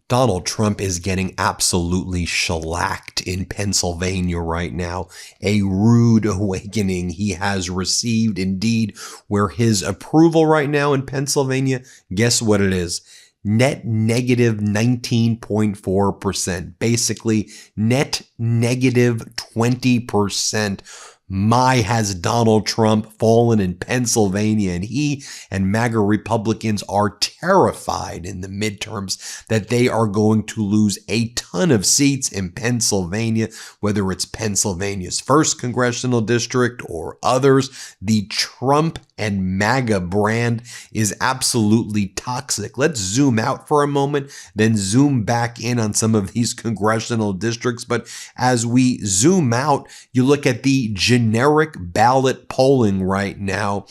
Donald Trump is getting absolutely shellacked in Pennsylvania right now. A rude awakening he has received indeed, where his approval right now in Pennsylvania, guess what it is? Net negative 19.4%, basically net negative 20%. My, has Donald Trump fallen in Pennsylvania, and he and MAGA Republicans are terrified in the midterms that they are going to lose a ton of seats in Pennsylvania, whether it's Pennsylvania's 1st congressional district or others. The Trump and MAGA brand is absolutely toxic. Let's zoom out for a moment, then zoom back in on some of these congressional districts. But as we zoom out, you look at the generic ballot polling right now,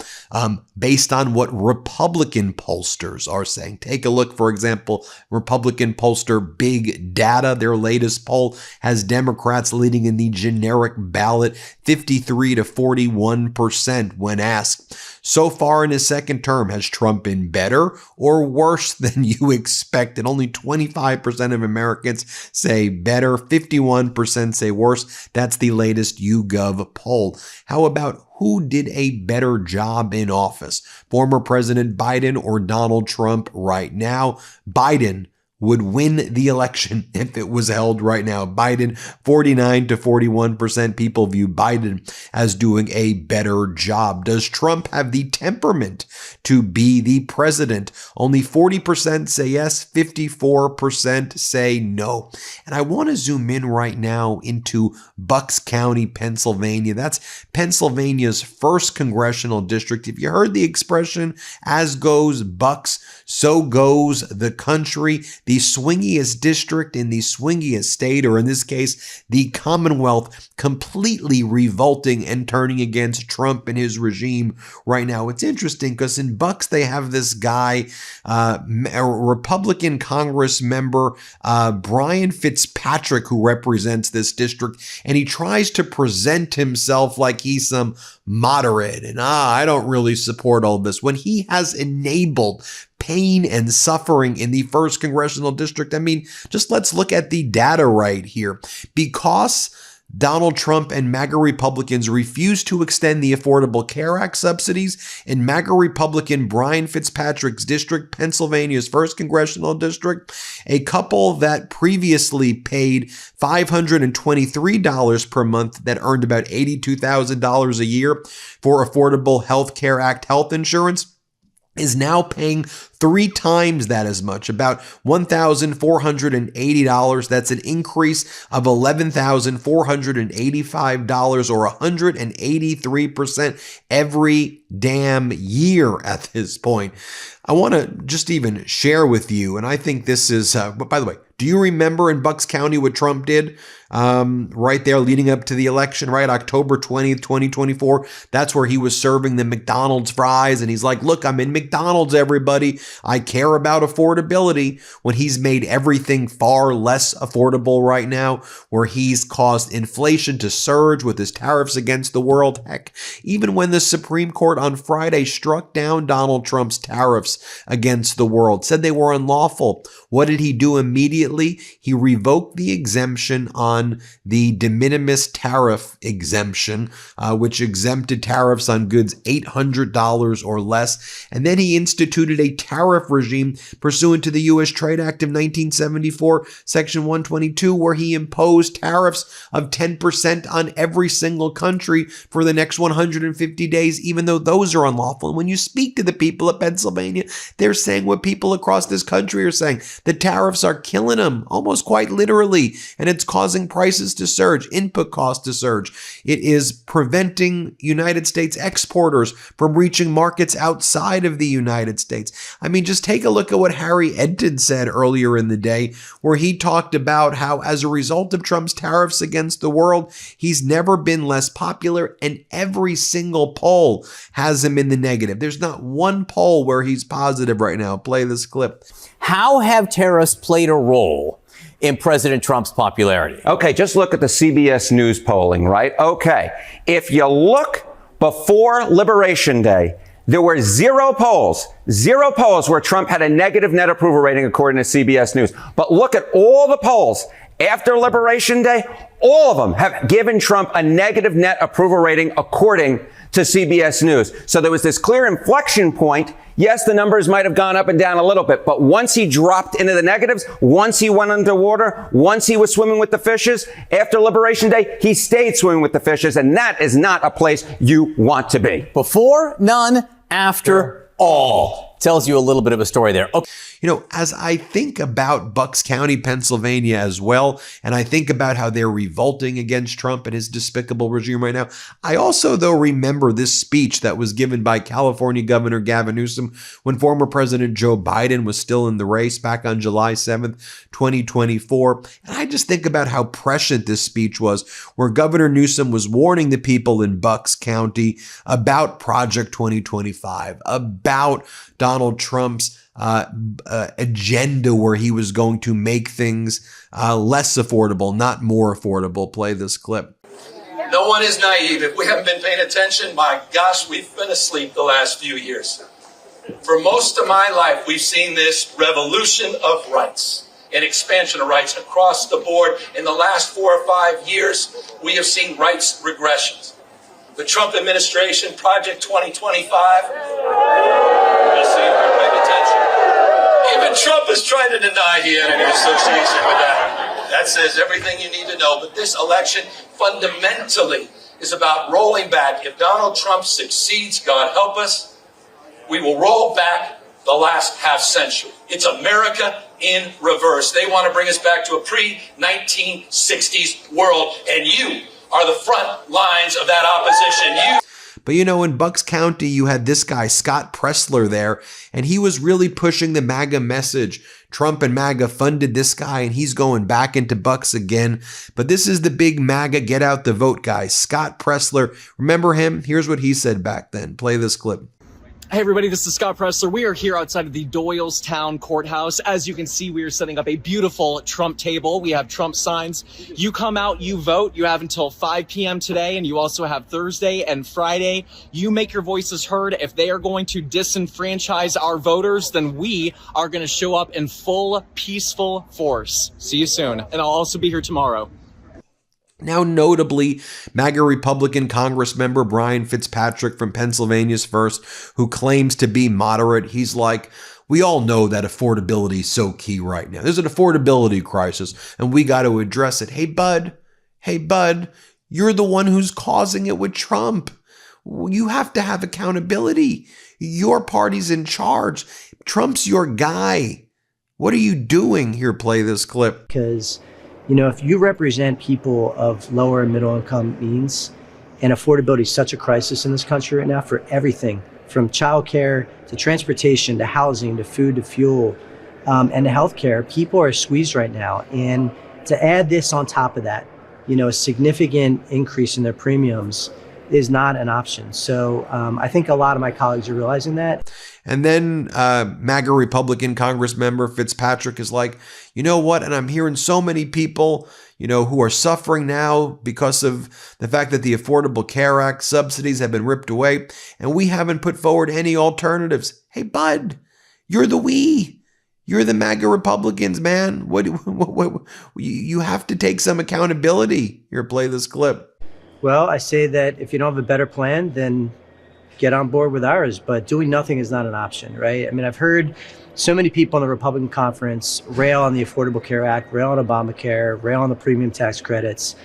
based on what Republican pollsters are saying. Take a look, for example, Republican pollster Big Data, their latest poll has Democrats leading in the generic ballot 53 to 41% when asked. So far in his second term, has Trump been better or worse than you expected? Only 25% of Americans say better, 51% say worse. That's the latest YouGov poll. How about who did a better job in office? Former President Biden or Donald Trump right now? Biden would win the election if it was held right now. Biden, 49 to 41% people view Biden as doing a better job. Does Trump have the temperament to be the president? Only 40% say yes, 54% say no. And I want to zoom in right now into Bucks County, Pennsylvania. That's Pennsylvania's 1st congressional district. If you heard the expression, as goes Bucks, so goes the country. The swingiest district in the swingiest state, or in this case, the Commonwealth, completely revolting and turning against Trump and his regime right now. It's interesting because in Bucks, they have this guy, a Republican Congress member, Brian Fitzpatrick, who represents this district, and he tries to present himself like he's some moderate and I don't really support all this, when he has enabled pain and suffering in the 1st congressional district. I mean, just let's look at the data right here. Because Donald Trump and MAGA Republicans refused to extend the Affordable Care Act subsidies in MAGA Republican Brian Fitzpatrick's district, Pennsylvania's 1st congressional district, a couple that previously paid $523 per month that earned about $82,000 a year for Affordable Health Care Act health insurance is now paying 3 times that as much, about $1,480. That's an increase of $11,485 or 183% every damn year at this point. I want to just even share with you, and I think this is, by the way, do you remember in Bucks County what Trump did right there leading up to the election, right? October 20th, 2024. That's where he was serving the McDonald's fries. And he's like, look, I'm in McDonald's, everybody. I care about affordability, when he's made everything far less affordable right now, where he's caused inflation to surge with his tariffs against the world. Heck, even when the Supreme Court on Friday struck down Donald Trump's tariffs against the world, said they were unlawful, what did he do immediately? He revoked the exemption on the de minimis tariff exemption, which exempted tariffs on goods $800 or less. And then he instituted a tariff regime pursuant to the U.S. Trade Act of 1974, Section 122, where he imposed tariffs of 10% on every single country for the next 150 days, even though those are unlawful. And when you speak to the people of Pennsylvania, they're saying what people across this country are saying. The tariffs are killing them, almost quite literally, and it's causing prices to surge, input costs to surge. It is preventing United States exporters from reaching markets outside of the United States. I mean, just take a look at what Harry Edton said earlier in the day, where he talked about how as a result of Trump's tariffs against the world, he's never been less popular, and every single poll has him in the negative. There's not one poll where he's positive right now. Play this clip. How have tariffs played a role in President Trump's popularity? Okay, just look at the CBS News polling, right? Okay, if you look before Liberation Day, There were zero polls where Trump had a negative net approval rating according to CBS News. But look at all the polls after Liberation Day. All of them have given Trump a negative net approval rating according to CBS News. So there was this clear inflection point. Yes, the numbers might have gone up and down a little bit, but once he dropped into the negatives, once he went underwater, once he was swimming with the fishes, after Liberation Day, he stayed swimming with the fishes, and that is not a place you want to be. Before, none. After, all. Tells you a little bit of a story there. Okay. You know, as I think about Bucks County, Pennsylvania as well, and I think about how they're revolting against Trump and his despicable regime right now, I also, though, remember this speech that was given by California Governor Gavin Newsom when former President Joe Biden was still in the race back on July 7th, 2024. And I just think about how prescient this speech was, where Governor Newsom was warning the people in Bucks County about Project 2025, about Donald Trump's agenda where he was going to make things less affordable, not more affordable. Play this clip. No one is naive. If we haven't been paying attention, my gosh, we've been asleep the last few years. For most of my life, we've seen this revolution of rights and expansion of rights across the board. In the last 4 or 5 years, we have seen rights regressions. The Trump administration, Project 2025, you'll see, pay attention. Even Trump is trying to deny he had any association with that. That says everything you need to know. But this election fundamentally is about rolling back. If Donald Trump succeeds, God help us, we will roll back the last half century. It's America in reverse. They want to bring us back to a pre-1960s world, and you are the front lines of that opposition. But you know, in Bucks County, you had this guy, Scott Pressler, there, and he was really pushing the MAGA message. Trump and MAGA funded this guy, and he's going back into Bucks again. But this is the big MAGA get out the vote guy, Scott Pressler. Remember him? Here's what he said back then. Play this clip. Hey everybody, this is Scott Pressler. We are here outside of the Doylestown Courthouse. As you can see, we are setting up a beautiful Trump table. We have Trump signs. You come out, you vote. You have until 5 p.m. today, and you also have Thursday and Friday. You make your voices heard. If they are going to disenfranchise our voters, then we are going to show up in full peaceful force. See you soon. And I'll also be here tomorrow. Now, notably, MAGA Republican Congress member Brian Fitzpatrick from Pennsylvania's 1st, who claims to be moderate, he's like, we all know that affordability is so key right now. There's an affordability crisis, and we got to address it. Hey, bud, you're the one who's causing it with Trump. You have to have accountability. Your party's in charge. Trump's your guy. What are you doing? Here, play this clip. Because you know, if you represent people of lower and middle income means, and affordability is such a crisis in this country right now for everything from childcare to transportation to housing to food to fuel and to healthcare, people are squeezed right now. And to add this on top of that, you know, a significant increase in their premiums is not an option. So I think a lot of my colleagues are realizing that. And then MAGA Republican Congress member Fitzpatrick is like, you know what? And I'm hearing so many people, you know, who are suffering now because of the fact that the Affordable Care Act subsidies have been ripped away, and we haven't put forward any alternatives. Hey, bud, you're the we. You're the MAGA Republicans, man. What you have to take some accountability. Here, play this clip. Well, I say that if you don't have a better plan, then get on board with ours. But doing nothing is not an option, right? I mean, I've heard so many people in the Republican conference rail on the Affordable Care Act, rail on Obamacare, rail on the premium tax credits.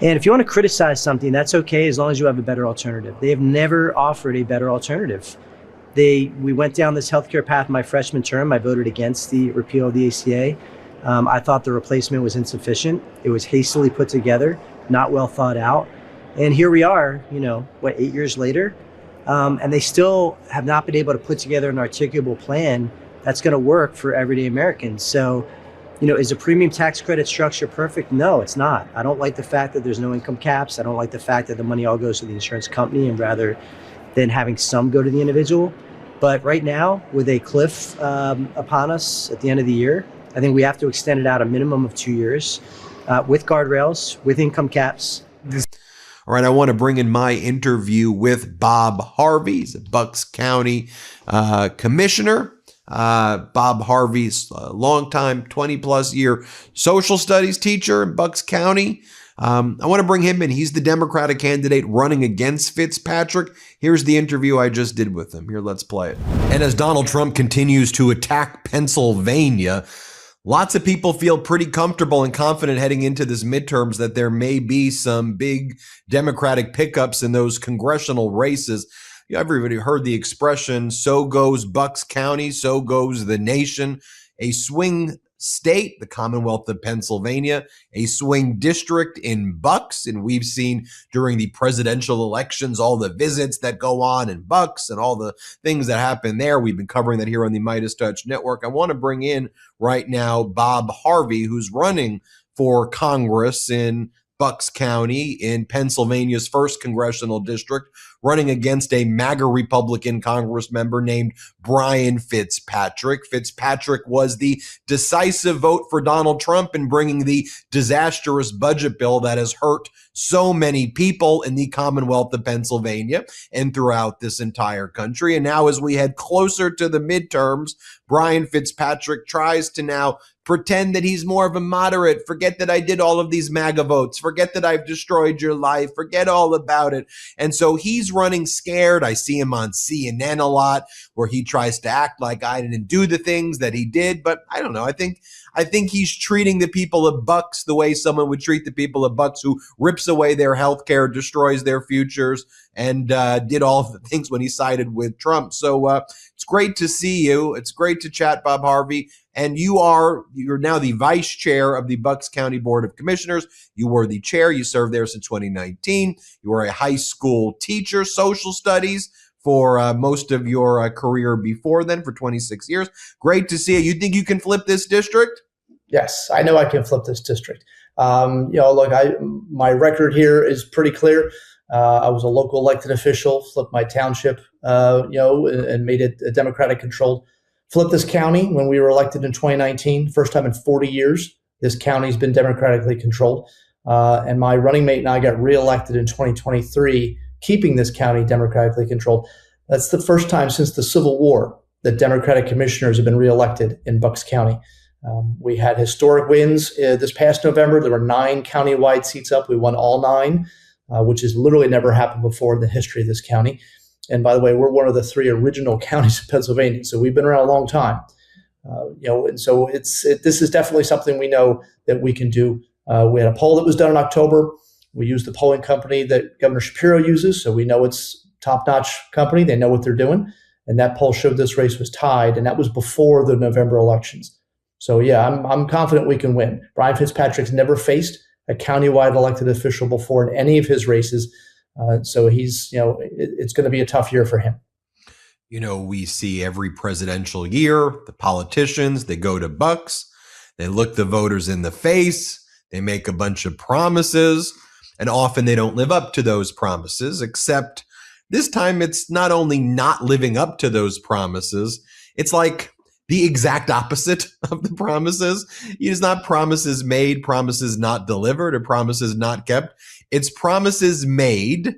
And if you want to criticize something, that's okay as long as you have a better alternative. They have never offered a better alternative. We went down this healthcare path my freshman term. I voted against the repeal of the ACA. I thought the replacement was insufficient. It was hastily put together, not well thought out. And here we are, you know, 8 years later, and they still have not been able to put together an articulable plan that's going to work for everyday Americans. So, you know, is a premium tax credit structure perfect? No, it's not. I don't like the fact that there's no income caps. I don't like the fact that the money all goes to the insurance company and rather than having some go to the individual. But right now, with a cliff upon us at the end of the year, I think we have to extend it out a minimum of 2 years with guardrails, with income caps. All right, I want to bring in my interview with Bob Harvey. He's a Bucks County commissioner. Bob Harvey's a longtime 20-plus year social studies teacher in Bucks County. I want to bring him in. He's the Democratic candidate running against Fitzpatrick. Here's the interview I just did with him. Here, let's play it. And as Donald Trump continues to attack Pennsylvania, lots of people feel pretty comfortable and confident heading into this midterms that there may be some big Democratic pickups in those congressional races. Everybody heard the expression, so goes Bucks County, so goes the nation. A swing state, the Commonwealth of Pennsylvania, a swing district in Bucks. And we've seen during the presidential elections all the visits that go on in Bucks and all the things that happen there. We've been covering that here on the Midas Touch Network. I want to bring in right now Bob Harvey, who's running for Congress in Bucks County in Pennsylvania's 1st congressional district, running against a MAGA Republican Congress member named Brian Fitzpatrick. Fitzpatrick was the decisive vote for Donald Trump in bringing the disastrous budget bill that has hurt so many people in the Commonwealth of Pennsylvania and throughout this entire country. And now as we head closer to the midterms, Brian Fitzpatrick tries to now pretend that he's more of a moderate. Forget that I did all of these MAGA votes. Forget that I've destroyed your life. Forget all about it. And so he's running scared. I see him on CNN a lot where he tries to act like I didn't do the things that he did. But I don't know. I think he's treating the people of Bucks the way someone would treat the people of Bucks who rips away their health care, destroys their futures, and did all of the things when he sided with Trump. So it's great to see you. It's great to chat, Bob Harvey. And you're now the vice chair of the Bucks County Board of Commissioners. You were the chair. You served there since 2019. You were a high school teacher, social studies, for most of your career before then, for 26 years. Great to see you. You think you can flip this district? Yes, I know I can flip this district. Look, my record here is pretty clear. I was a local elected official, flipped my township, and made it a Democratic controlled. Flipped this county when we were elected in 2019, first time in 40 years. This county's been democratically controlled. And my running mate and I got reelected in 2023, keeping this county democratically controlled. That's the first time since the Civil War that Democratic commissioners have been reelected in Bucks County. We had historic wins this past November. There were 9 countywide seats up. We won all 9, which has literally never happened before in the history of this county. And by the way, we're one of the 3 original counties of Pennsylvania, so we've been around a long time. And so this is definitely something we know that we can do. We had a poll that was done in October. We used the polling company that Governor Shapiro uses, so we know it's top-notch company. They know what they're doing. And that poll showed this race was tied, and that was before the November elections. So yeah, I'm confident we can win. Brian Fitzpatrick's never faced a countywide elected official before in any of his races. So he's, it's going to be a tough year for him. We see every presidential year, the politicians, they go to Bucks, they look the voters in the face, they make a bunch of promises, and often they don't live up to those promises, except this time it's not only not living up to those promises, it's like the exact opposite of the promises. It's not promises made, promises not delivered, or promises not kept. It's promises made.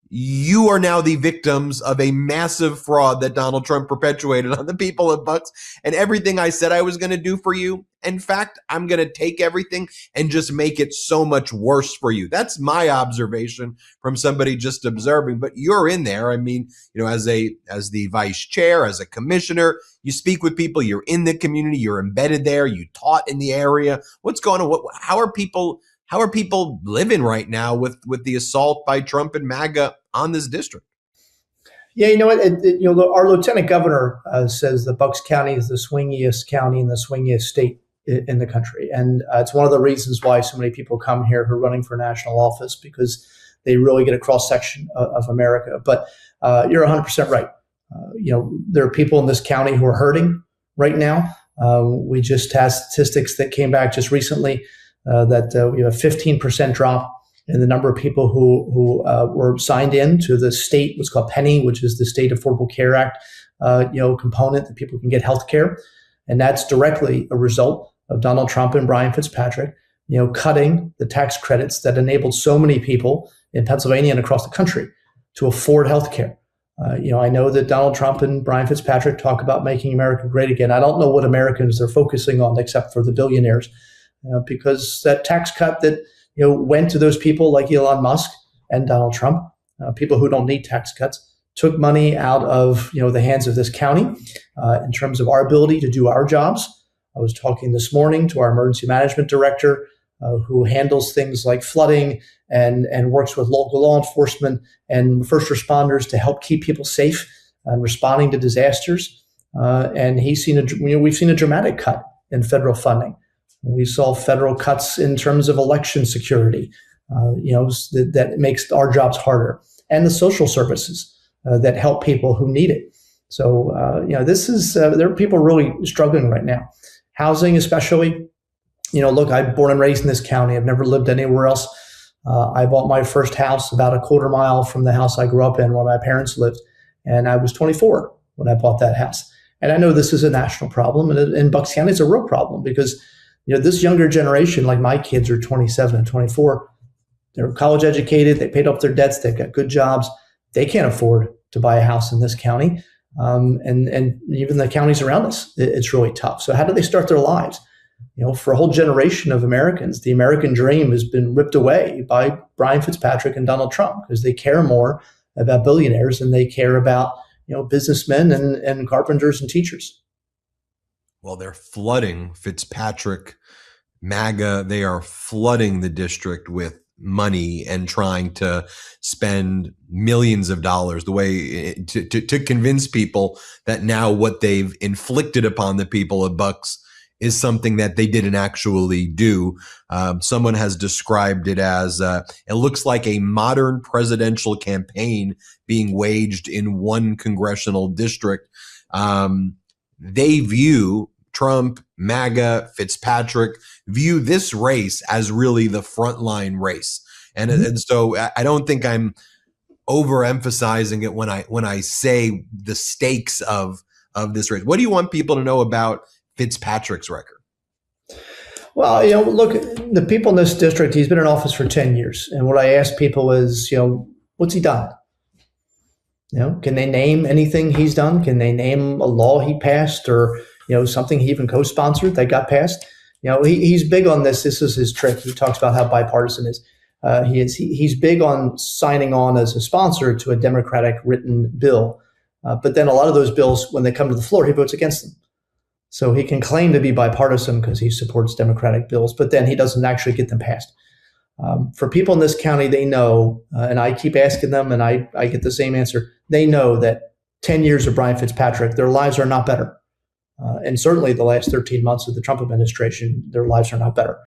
You are now the victims of a massive fraud that Donald Trump perpetuated on the people of Bucks, and everything I said I was going to do for you. In fact, I'm going to take everything and just make it so much worse for you. That's my observation from somebody just observing, but you're in there. I mean, as the vice chair, as a commissioner, you speak with people, you're in the community, you're embedded there, you taught in the area. What's going on? How are people living right now with the assault by Trump and MAGA on this district? Yeah, you know what? Our lieutenant governor says that Bucks County is the swingiest county and the swingiest state in the country. And it's one of the reasons why so many people come here who are running for national office, because they really get a cross-section of America. But you're 100% right. There are people in this county who are hurting right now. We just had statistics that came back just recently that we have a 15% drop in the number of people who were signed in to the state, what's called PENNY, which is the State Affordable Care Act, component that people can get health care. And that's directly a result of Donald Trump and Brian Fitzpatrick cutting the tax credits that enabled so many people in Pennsylvania and across the country to afford health care. I know that Donald Trump and Brian Fitzpatrick talk about making America great again. I don't know what Americans they're focusing on except for the billionaires, because that tax cut that went to those people like Elon Musk and Donald Trump, people who don't need tax cuts, took money out of the hands of this county in terms of our ability to do our jobs. I was talking this morning to our emergency management director, who handles things like flooding and works with local law enforcement and first responders to help keep people safe and responding to disasters. And we've seen a dramatic cut in federal funding. We saw federal cuts in terms of election security, that makes our jobs harder, and the social services that help people who need it. So, there are people really struggling right now. Housing, especially. Look, I'm born and raised in this county. I've never lived anywhere else. I bought my first house about a quarter mile from the house I grew up in where my parents lived. And I was 24 when I bought that house. And I know this is a national problem. And in Bucks County, it's a real problem because, this younger generation, like my kids are 27 and 24, they're college educated. They paid off their debts. They've got good jobs. They can't afford to buy a house in this county. And even the counties around us, it's really tough. So how do they start their lives? For a whole generation of Americans, the American dream has been ripped away by Brian Fitzpatrick and Donald Trump because they care more about billionaires than they care about, businessmen and carpenters and teachers. Well, they're flooding Fitzpatrick, MAGA. They are flooding the district with money and trying to spend millions of dollars the way to convince people that now what they've inflicted upon the people of Bucks is something that they didn't actually do. Someone has described it as it looks like a modern presidential campaign being waged in one congressional district. They view Trump, MAGA, Fitzpatrick, view this race as really the frontline race. And so I don't think I'm overemphasizing it when I say the stakes of this race. What do you want people to know about Fitzpatrick's record? Well, look, the people in this district, he's been in office for 10 years. And what I ask people is, what's he done? Can they name anything he's done? Can they name a law he passed or, something he even co-sponsored that got passed? He's big on this. This is his trick. He talks about how bipartisan he is. He's big on signing on as a sponsor to a Democratic written bill. But then a lot of those bills, when they come to the floor, he votes against them. So he can claim to be bipartisan because he supports Democratic bills, but then he doesn't actually get them passed. For people in this county, they know, and I keep asking them, and I get the same answer. They know that 10 years of Brian Fitzpatrick, their lives are not better. And certainly the last 13 months of the Trump administration, their lives are not better.